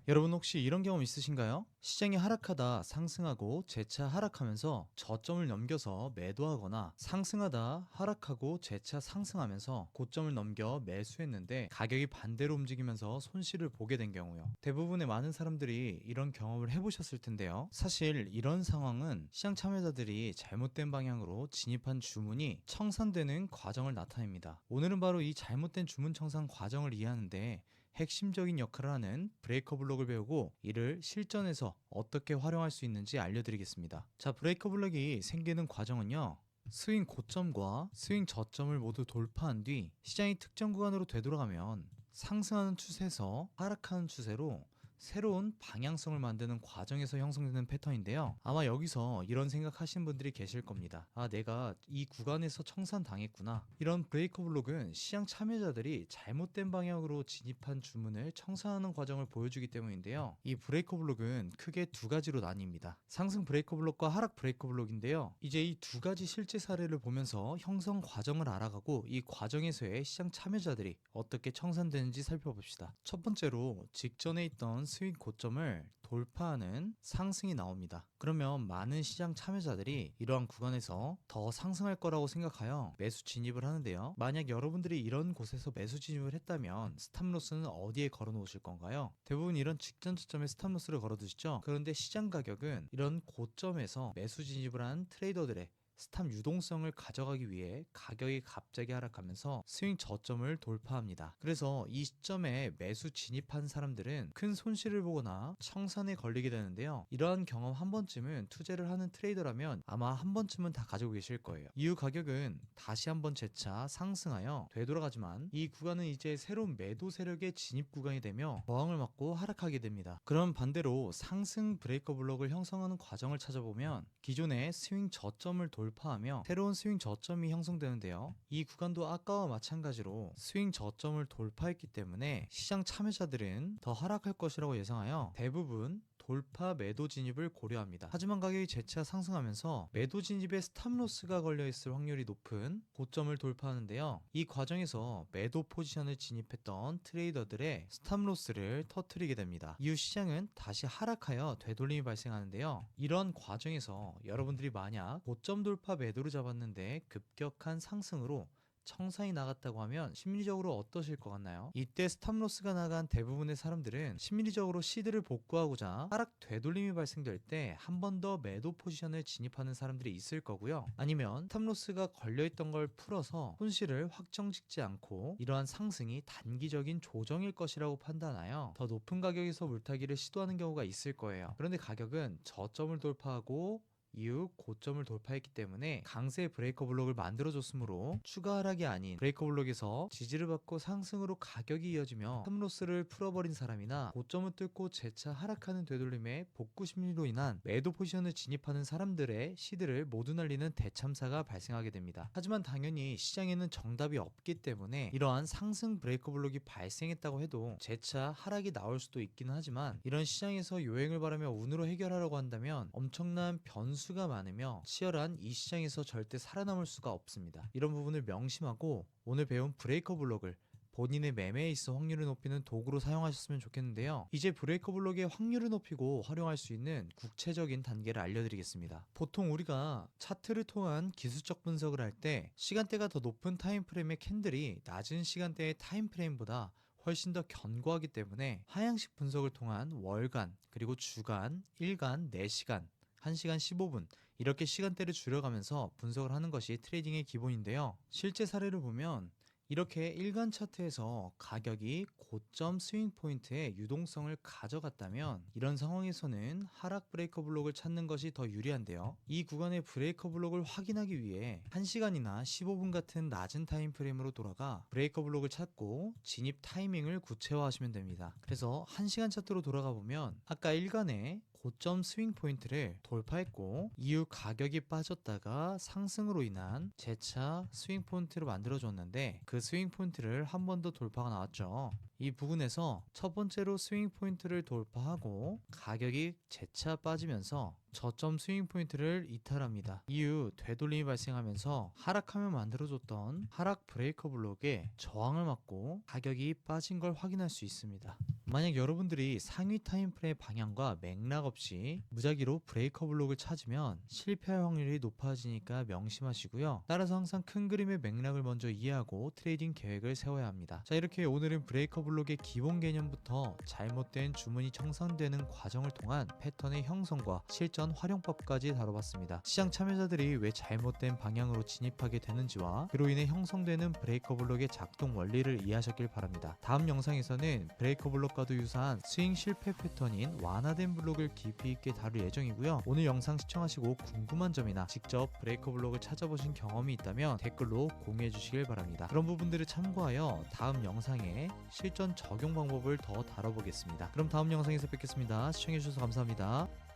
여러분 혹시 이런 경험 있으신가요? 시장이 하락하다 상승하고 재차 하락하면서 저점을 넘겨서 매도하거나 상승하다 하락하고 재차 상승하면서 고점을 넘겨 매수했는데 가격이 반대로 움직이면서 손실을 보게 된 경우요. 대부분의 많은 사람들이 이런 경험을 해보셨을 텐데요. 사실 이런 상황은 시장 참여자들이 잘못된 방향으로 진입한 주문이 청산되는 과정을 나타냅니다. 오늘은 바로 이 잘못된 주문 청산 과정을 이해하는데 핵심적인 역할을 하는 브레이커 블록을 배우고 이를 실전에서 어떻게 활용할 수 있는지 알려드리겠습니다. 자, 브레이커 블록이 생기는 과정은요. 스윙 고점과 스윙 저점을 모두 돌파한 뒤 시장이 특정 구간으로 되돌아가면 상승하는 추세에서 하락하는 추세로 새로운 방향성을 만드는 과정에서 형성되는 패턴인데요. 아마 여기서 이런 생각하시는 분들이 계실 겁니다. 아, 내가 이 구간에서 청산당했구나. 이런 브레이커 블록은 시장 참여자들이 잘못된 방향으로 진입한 주문을 청산하는 과정을 보여주기 때문인데요. 이 브레이커 블록은 크게 두 가지로 나뉩니다. 상승 브레이커 블록과 하락 브레이커 블록인데요. 이제 이 두 가지 실제 사례를 보면서 형성 과정을 알아가고 이 과정에서의 시장 참여자들이 어떻게 청산되는지 살펴봅시다. 첫 번째로 직전에 있던 스윙 고점을 돌파하는 상승이 나옵니다. 그러면 많은 시장 참여자들이 이러한 구간에서 더 상승할 거라고 생각하여 매수 진입을 하는데요. 만약 여러분들이 이런 곳에서 매수 진입을 했다면 스탑로스는 어디에 걸어 놓으실 건가요? 대부분 이런 직전 저점에 스탑로스를 걸어 두시죠. 그런데 시장 가격은 이런 고점에서 매수 진입을 한 트레이더들의 스탑 유동성을 가져가기 위해 가격이 갑자기 하락하면서 스윙 저점을 돌파합니다. 그래서 이 시점에 매수 진입한 사람들은 큰 손실을 보거나 청산에 걸리게 되는데요. 이러한 경험 한 번쯤은 투자를 하는 트레이더라면 아마 한 번쯤은 다 가지고 계실 거예요. 이후 가격은 다시 한번 재차 상승하여 되돌아가지만 이 구간은 이제 새로운 매도 세력의 진입 구간이 되며 저항을 맞고 하락하게 됩니다. 그럼 반대로 상승 브레이커 블록을 형성하는 과정을 찾아보면 기존의 스윙 저점을 돌파하며 새로운 스윙 저점이 형성되는데요. 이 구간도 아까와 마찬가지로 스윙 저점을 돌파했기 때문에 시장 참여자들은 더 하락할 것이라고 예상하여 대부분 돌파 매도 진입을 고려합니다. 하지만 가격이 재차 상승하면서 매도 진입에 스탑로스가 걸려있을 확률이 높은 고점을 돌파하는데요. 이 과정에서 매도 포지션을 진입했던 트레이더들의 스탑로스를 터뜨리게 됩니다. 이후 시장은 다시 하락하여 되돌림이 발생하는데요. 이런 과정에서 여러분들이 만약 고점 돌파 매도를 잡았는데 급격한 상승으로 청산이 나갔다고 하면 심리적으로 어떠실 것 같나요? 이때 스탑로스가 나간 대부분의 사람들은 심리적으로 시드를 복구하고자 하락 되돌림이 발생될 때 한 번 더 매도 포지션을 진입하는 사람들이 있을 거고요. 아니면 스탑로스가 걸려있던 걸 풀어서 손실을 확정짓지 않고 이러한 상승이 단기적인 조정일 것이라고 판단하여 더 높은 가격에서 물타기를 시도하는 경우가 있을 거예요. 그런데 가격은 저점을 돌파하고 이후 고점을 돌파했기 때문에 강세 브레이커 블록을 만들어줬으므로 추가 하락이 아닌 브레이커 블록에서 지지를 받고 상승으로 가격이 이어지며 텀로스를 풀어버린 사람이나 고점을 뚫고 재차 하락하는 되돌림에 복구 심리로 인한 매도 포지션을 진입하는 사람들의 시드를 모두 날리는 대참사가 발생하게 됩니다. 하지만 당연히 시장에는 정답이 없기 때문에 이러한 상승 브레이커 블록이 발생했다고 해도 재차 하락이 나올 수도 있기는 하지만 이런 시장에서 요행을 바라며 운으로 해결하려고 한다면 엄청난 변수가 많으며 치열한 이 시장에서 절대 살아남을 수가 없습니다. 이런 부분을 명심하고 오늘 배운 브레이커 블록을 본인의 매매에 있어 확률을 높이는 도구로 사용하셨으면 좋겠는데요. 이제 브레이커 블록의 확률을 높이고 활용할 수 있는 구체적인 단계를 알려드리겠습니다. 보통 우리가 차트를 통한 기술적 분석을 할 때 시간대가 더 높은 타임프레임의 캔들이 낮은 시간대의 타임프레임보다 훨씬 더 견고하기 때문에 하향식 분석을 통한 월간, 그리고 주간, 일간, 4시간, 1시간 15분 이렇게 시간대를 줄여가면서 분석을 하는 것이 트레이딩의 기본인데요. 실제 사례를 보면 이렇게 일간 차트에서 가격이 고점 스윙 포인트의 유동성을 가져갔다면 이런 상황에서는 하락 브레이커 블록을 찾는 것이 더 유리한데요. 이 구간의 브레이커 블록을 확인하기 위해 1시간이나 15분 같은 낮은 타임 프레임으로 돌아가 브레이커 블록을 찾고 진입 타이밍을 구체화하시면 됩니다. 그래서 1시간 차트로 돌아가 보면 아까 일간의 고점 스윙 포인트를 돌파했고 이후 가격이 빠졌다가 상승으로 인한 재차 스윙 포인트를 만들어줬는데 그 스윙 포인트를 한 번 더 돌파가 나왔죠. 이 부근에서 첫 번째로 스윙 포인트를 돌파하고 가격이 재차 빠지면서 저점 스윙 포인트를 이탈합니다. 이후 되돌림이 발생하면서 하락하며 만들어줬던 하락 브레이커 블록에 저항을 맞고 가격이 빠진 걸 확인할 수 있습니다. 만약 여러분들이 상위 타임프레임 방향과 맥락 없이 무작위로 브레이커 블록을 찾으면 실패할 확률이 높아지니까 명심하시고요. 따라서 항상 큰 그림의 맥락을 먼저 이해하고 트레이딩 계획을 세워야 합니다. 자, 이렇게 오늘은 브레이커 블록의 기본 개념부터 잘못된 주문이 청산되는 과정을 통한 패턴의 형성과 실전 활용법까지 다뤄봤습니다. 시장 참여자들이 왜 잘못된 방향으로 진입하게 되는지와 그로 인해 형성되는 브레이커 블록의 작동 원리를 이해하셨길 바랍니다. 다음 영상에서는 브레이커 블록과도 유사한 스윙 실패 패턴인 완화된 블록을 깊이 있게 다룰 예정이고요. 오늘 영상 시청하시고 궁금한 점이나 직접 브레이커 블록을 찾아보신 경험이 있다면 댓글로 공유해 주시길 바랍니다. 그런 부분들을 참고하여 다음 영상에 실전 적용 방법을 더 다뤄보겠습니다. 그럼 다음 영상에서 뵙겠습니다. 시청해 주셔서 감사합니다.